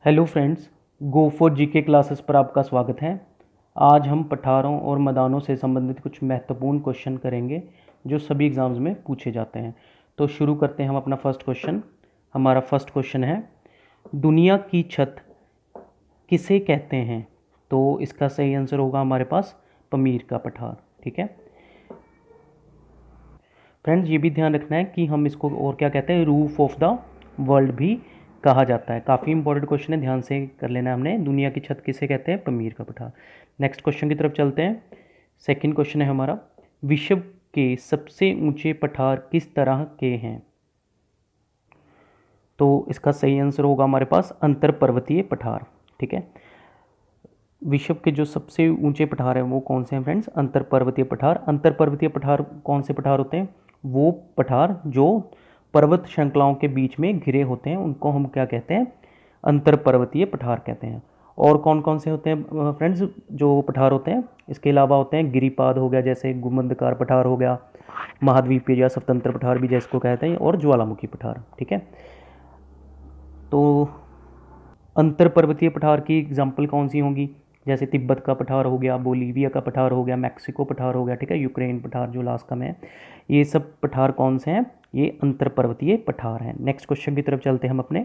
Hello friends, go for GK classes पर आपका स्वागत है। आज हम पठारों और मैदानों से संबंधित कुछ महत्वपूर्ण क्वेश्चन करेंगे जो सभी एग्ज़ाम्स में पूछे जाते हैं। तो शुरू करते हैं हम अपना फर्स्ट क्वेश्चन। हमारा फर्स्ट क्वेश्चन है, दुनिया की छत किसे कहते हैं? तो इसका सही आंसर होगा हमारे पास पमीर का पठार। ठीक है फ्रेंड्स, ये भी ध्यान रखना है कि हम इसको और क्या कहते हैं, रूफ ऑफ द वर्ल्ड भी कहा जाता है। काफ़ी इंपॉर्टेंट क्वेश्चन है, ध्यान से कर लेना है हमने। दुनिया की छत किसे कहते हैं? पमीर का पठार। नेक्स्ट क्वेश्चन की तरफ चलते हैं। सेकंड क्वेश्चन है हमारा, विश्व के सबसे ऊंचे पठार किस तरह के हैं? तो इसका सही आंसर होगा हमारे पास अंतर पर्वतीय पठार। ठीक है, विश्व के जो सबसे ऊंचे पठार हैं वो कौन से हैं फ्रेंड्स? अंतर पर्वतीय पठार। अंतर पर्वतीय पठार कौन से पठार होते हैं? वो पठार जो पर्वत श्रृंखलाओं के बीच में घिरे होते हैं उनको हम क्या कहते हैं? अंतर पर्वतीय पठार कहते हैं। और कौन कौन से होते हैं फ्रेंड्स जो पठार होते हैं? इसके अलावा होते हैं गिरिपाद हो गया, जैसे गुंबदकार पठार हो गया, महाद्वीपीय या स्वतंत्र पठार भी जिसको कहते हैं, और ज्वालामुखी पठार। ठीक है, तो अंतर पर्वतीय पठार की एग्जाम्पल कौन सी होंगी? जैसे तिब्बत का पठार हो गया, बोलीविया का पठार हो गया, मैक्सिको पठार हो गया, ठीक है, यूक्रेन पठार जो अलास्का में है। ये सब पठार कौन से हैं? ये अंतर पर्वतीय पठार हैं। नेक्स्ट क्वेश्चन की तरफ चलते हैं हम अपने।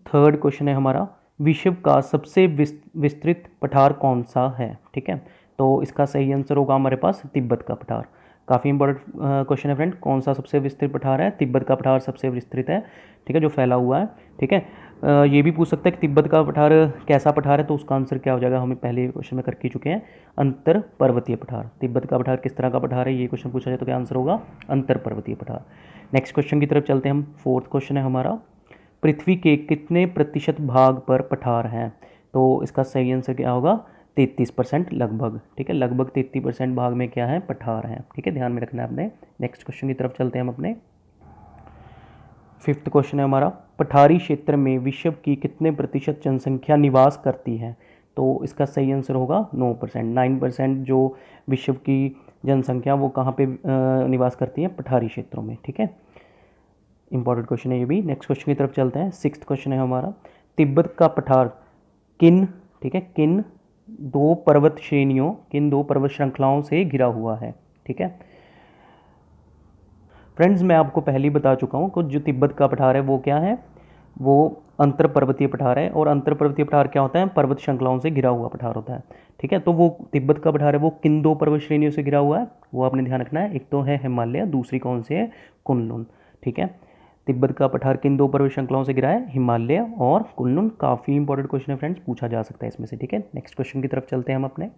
थर्ड क्वेश्चन है हमारा, विश्व का सबसे विस्तृत पठार कौन सा है? ठीक है, तो इसका सही आंसर होगा हमारे पास तिब्बत का पठार। काफ़ी इंपॉर्टेंट क्वेश्चन है फ्रेंड, कौन सा सबसे विस्तृत पठार है? तिब्बत का पठार सबसे विस्तृत है, ठीक है, जो फैला हुआ है। ठीक है, ये भी पूछ सकता है कि तिब्बत का पठार कैसा पठार है, तो उसका आंसर क्या हो जाएगा? हमें पहले क्वेश्चन में करके चुके हैं, अंतर पर्वतीय पठार। तिब्बत का पठार किस तरह का पठार है, ये क्वेश्चन पूछा जाए तो क्या आंसर होगा? अंतर पर्वतीय पठार। नेक्स्ट क्वेश्चन की तरफ चलते हैं हम। फोर्थ क्वेश्चन है हमारा, पृथ्वी के कितने प्रतिशत भाग पर पठार हैं? तो इसका सही आंसर क्या होगा? 33% लगभग। ठीक है, लगभग 33% भाग में क्या है? पठार हैं। ठीक है, ध्यान में रखना है आपने। नेक्स्ट क्वेश्चन की तरफ चलते हैं हम अपने। फिफ्थ क्वेश्चन है हमारा, पठारी क्षेत्र में विश्व की कितने प्रतिशत जनसंख्या निवास करती है? तो इसका सही आंसर होगा 9%। 9% जो विश्व की जनसंख्या वो कहाँ पे निवास करती है? पठारी क्षेत्रों में। ठीक है, इंपॉर्टेंट क्वेश्चन है ये भी। नेक्स्ट क्वेश्चन की तरफ चलते हैं। सिक्स्थ क्वेश्चन है हमारा, तिब्बत का पठार किन, ठीक है, किन दो पर्वत श्रेणियों, किन दो पर्वत श्रृंखलाओं से घिरा हुआ है? ठीक है फ्रेंड्स, मैं आपको पहले ही बता चुका हूँ कि जो तिब्बत का पठार है वो क्या है? वो अंतर पर्वतीय पठार है। और अंतर पर्वतीय पठार क्या होता है? पर्वत श्रृंखलाओं से घिरा हुआ पठार होता है। ठीक है, तो वो तिब्बत का पठार है वो किन दो पर्वत श्रेणियों से घिरा हुआ है? वो आपने ध्यान रखना है। एक तो है हिमालय, दूसरी कौन सी है? कुनलुन। ठीक है, तिब्बत का पठार किन दो पर्वत श्रृंखलाओं से घिरा है? हिमालय और कुनलुन। काफ़ी इंपॉर्टेंट क्वेश्चन है फ्रेंड्स, पूछा जा सकता है इसमें से। ठीक है, नेक्स्ट क्वेश्चन की तरफ चलते हैं हम अपने।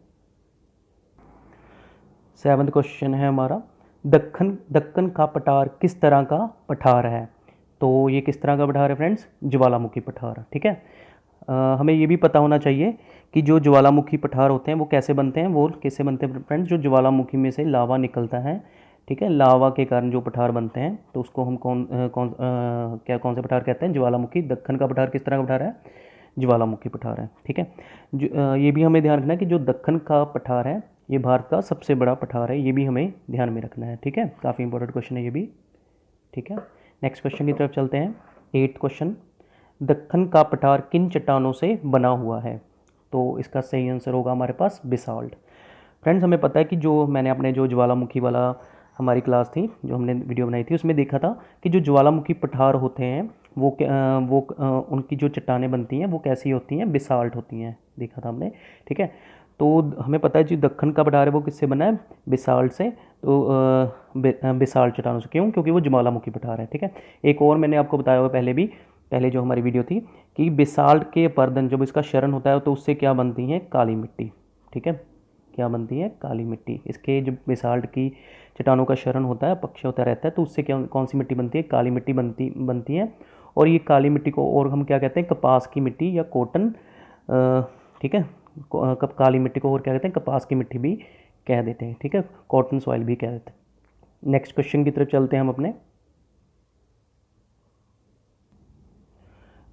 सेवंथ क्वेश्चन है हमारा, दक्कन दक्कन का पठार किस तरह का पठार है? तो ये किस तरह का पठार है फ्रेंड्स? ज्वालामुखी पठार। ठीक है, हमें ये भी पता होना चाहिए कि जो ज्वालामुखी पठार होते हैं वो कैसे बनते हैं। वो कैसे बनते हैं फ्रेंड्स? जो ज्वालामुखी में से लावा निकलता है, ठीक है, लावा के कारण जो पठार बनते हैं, तो उसको हम कौन से पठार कहते हैं? ज्वालामुखी। दक्कन का पठार किस तरह का पठार है? ज्वालामुखी पठार है। ठीक है, ये भी हमें ध्यान रखना है कि जो दक्कन का पठार है ये भारत का सबसे बड़ा पठार है, ये भी हमें ध्यान में रखना है। ठीक है, काफ़ी इंपॉर्टेंट क्वेश्चन है ये भी। ठीक है, नेक्स्ट क्वेश्चन की तरफ चलते हैं। एट्थ क्वेश्चन, दक्कन का पठार किन चट्टानों से बना हुआ है? तो इसका सही आंसर होगा हमारे पास बेसाल्ट। फ्रेंड्स, हमें पता है कि जो मैंने अपने जो ज्वालामुखी वाला हमारी क्लास थी जो हमने वीडियो बनाई थी उसमें देखा था कि जो ज्वालामुखी पठार होते हैं उनकी जो चट्टानें बनती हैं वो कैसी होती हैं? बेसाल्ट होती हैं, देखा था हमने। ठीक है, तो हमें पता है जो दक्कन का पठार है वो किससे बना है? बेसाल्ट से। तो बेसाल्ट चट्टानों से। क्यों? क्योंकि वो ज्वालामुखी पठार है। ठीक है, एक और मैंने आपको बताया हुआ पहले भी, पहले जो हमारी वीडियो थी, कि बेसाल्ट के पर्दन जब इसका क्षरण होता है तो उससे क्या बनती है? काली मिट्टी। ठीक है, क्या बनती है? काली मिट्टी। इसके जब बेसाल्ट की चट्टानों का क्षरण होता है, पक्ष होता रहता है, तो उससे क्या कौन सी मिट्टी बनती है? काली मिट्टी बनती है। और ये काली मिट्टी को और हम क्या कहते हैं? कपास की मिट्टी या कॉटन। ठीक है, काली मिट्टी को और क्या कहते हैं? कपास की मिट्टी भी कह देते हैं। ठीक है, कॉटन सॉइल भी कह देते हैं। नेक्स्ट क्वेश्चन की तरफ चलते हैं हम अपने।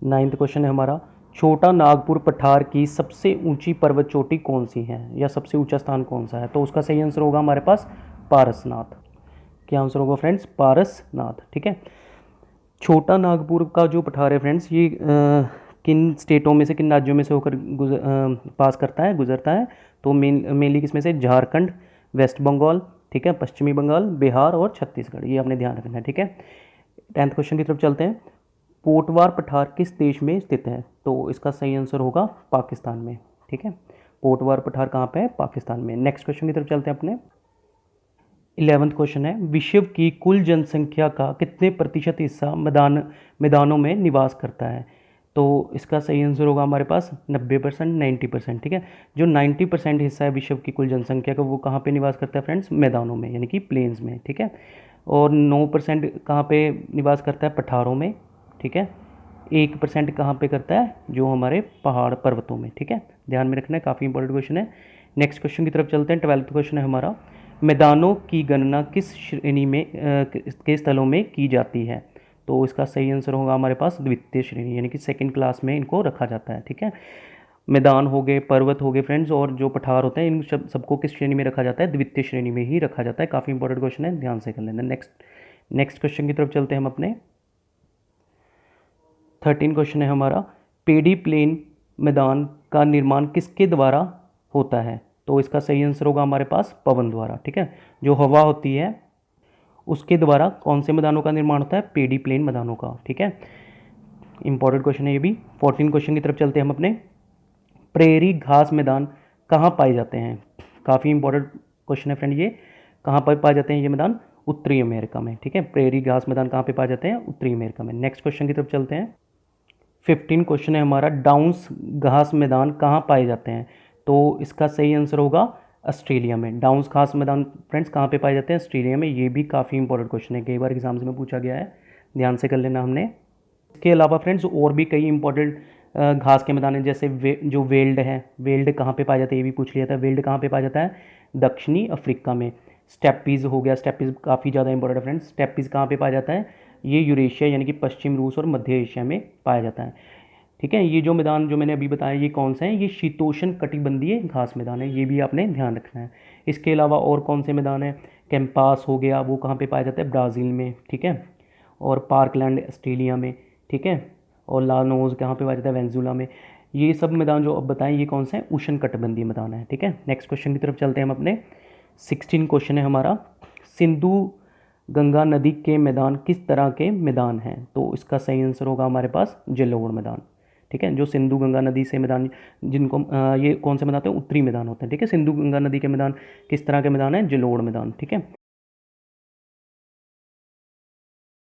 नाइन्थ क्वेश्चन है हमारा, छोटा नागपुर पठार की सबसे ऊंची पर्वत चोटी कौन सी है, या सबसे ऊंचा स्थान कौन सा है? तो उसका सही आंसर होगा हमारे पास पारसनाथ। क्या आंसर होगा फ्रेंड्स? पारसनाथ। ठीक है, छोटा नागपुर का जो पठार है फ्रेंड्स, ये किन स्टेटों में से, किन राज्यों में से होकर पास करता है, गुजरता है? तो मेनली किसमें से? झारखंड, वेस्ट बंगाल, ठीक है, पश्चिमी बंगाल, बिहार और छत्तीसगढ़। ये आपने ध्यान रखना है, ठीक है। 10th क्वेश्चन की तरफ चलते हैं। पोटवार पठार किस देश में स्थित है? तो इसका सही आंसर होगा पाकिस्तान में, ठीक है। पोटवार पठार कहाँ पे है? पाकिस्तान में। नेक्स्ट क्वेश्चन की तरफ चलते हैं अपने। 11th क्वेश्चन है, विश्व की कुल जनसंख्या का कितने प्रतिशत हिस्सा मैदानों में निवास करता है? तो इसका सही आंसर होगा हमारे पास 90%, 90%, ठीक है। जो 90% हिस्सा है विश्व की कुल जनसंख्या का, वो कहाँ पे निवास करता है फ्रेंड्स? मैदानों में, यानी कि प्लेन्स में, ठीक है। और 9% कहाँ पे निवास करता है? पठारों में, ठीक है। 1% कहाँ पे करता है? जो हमारे पहाड़ पर्वतों में, ठीक है। ध्यान में रखना है, काफ़ी इंपॉर्टेंट क्वेश्चन है। नेक्स्ट क्वेश्चन की तरफ चलते हैं। 12th क्वेश्चन है हमारा, मैदानों की गणना किस श्रेणी में के स्थलों में की जाती है? तो इसका सही आंसर होगा हमारे पास द्वितीय श्रेणी, यानी कि सेकंड क्लास में इनको रखा जाता है, ठीक है। मैदान हो गए, पर्वत हो गए फ्रेंड्स, और जो पठार होते हैं, इन सबको किस श्रेणी में रखा जाता है? द्वितीय श्रेणी में ही रखा जाता है। काफ़ी इंपॉर्टेंट क्वेश्चन है, ध्यान से कर लेना। नेक्स्ट क्वेश्चन की तरफ चलते हैं हम अपने। 13 क्वेश्चन है हमारा, पेडी प्लेन मैदान का निर्माण किसके द्वारा होता है? तो इसका सही आंसर होगा हमारे पास पवन द्वारा, ठीक है। जो हवा होती है उसके द्वारा कौन से मैदानों का निर्माण होता है? पेडी प्लेन मैदानों का, ठीक है। इंपॉर्टेंट क्वेश्चन है ये भी। 14 क्वेश्चन की तरफ चलते हैं हम अपने। प्रेरी घास मैदान कहाँ पाए जाते हैं? काफ़ी इंपॉर्टेंट क्वेश्चन है फ्रेंड ये। कहाँ पर पाए जाते हैं ये मैदान? उत्तरी अमेरिका में, ठीक है। प्रेरी घास मैदान कहाँ पे पाए जाते हैं? उत्तरी अमेरिका में। नेक्स्ट क्वेश्चन की तरफ चलते हैं। 15 क्वेश्चन है हमारा, डाउन्स घास मैदान कहाँ पाए जाते हैं? तो इसका सही आंसर होगा ऑस्ट्रेलिया में। डाउन्स घास मैदान फ्रेंड्स कहाँ पे पाए जाते हैं? ऑस्ट्रेलिया में। ये भी काफ़ी इंपॉर्टेंट क्वेश्चन है, कई बार एग्जाम्स में पूछा गया है, ध्यान से कर लेना हमने। इसके अलावा फ्रेंड्स और भी कई इंपॉर्टेंट घास के मैदान हैं, जैसे जो वेल्ड है, वेल्ड कहाँ पे पाया जाता है ये भी पूछ लिया था। वेल्ड कहाँ पे पाया जाता है? दक्षिणी अफ्रीका में। स्टेपीज़ हो गया, स्टेपीज़ काफ़ी ज़्यादा इंपॉर्टेंट है फ्रेंड्स। स्टेपीज़ कहाँ पे पाया जाता है? ये यूरेशिया यानी कि पश्चिम रूस और मध्य एशिया में पाया जाता है, ठीक है। ये जो मैदान जो मैंने अभी बताया ये कौन से हैं? ये शीतोष्ण कटिबंधीय घास मैदान है, ये भी आपने ध्यान रखना है। इसके अलावा और कौन से मैदान है? कैंपास हो गया, वो कहाँ पे पाया जाता है? ब्राज़ील में, ठीक है। और पार्कलैंड ऑस्ट्रेलिया में, ठीक है। और लानोज कहाँ पे पाया जाता है? वेनेजुला में। ये सब मैदान जो अब बताएं ये कौन से हैं? उष्ण कटिबंधीय मैदान है, ठीक है। नेक्स्ट क्वेश्चन की तरफ चलते हैं हम अपने। 16 क्वेश्चन है हमारा, सिंधु गंगा नदी के मैदान किस तरह के मैदान हैं? तो इसका सही आंसर होगा हमारे पास जलोढ़ मैदान, ठीक है। जो सिंधु गंगा नदी से मैदान, जिनको ये कौन से मैदान होते हैं? उत्तरी मैदान होते हैं, ठीक है। सिंधु गंगा नदी के मैदान किस तरह के मैदान हैं? जलोढ़ मैदान, ठीक है।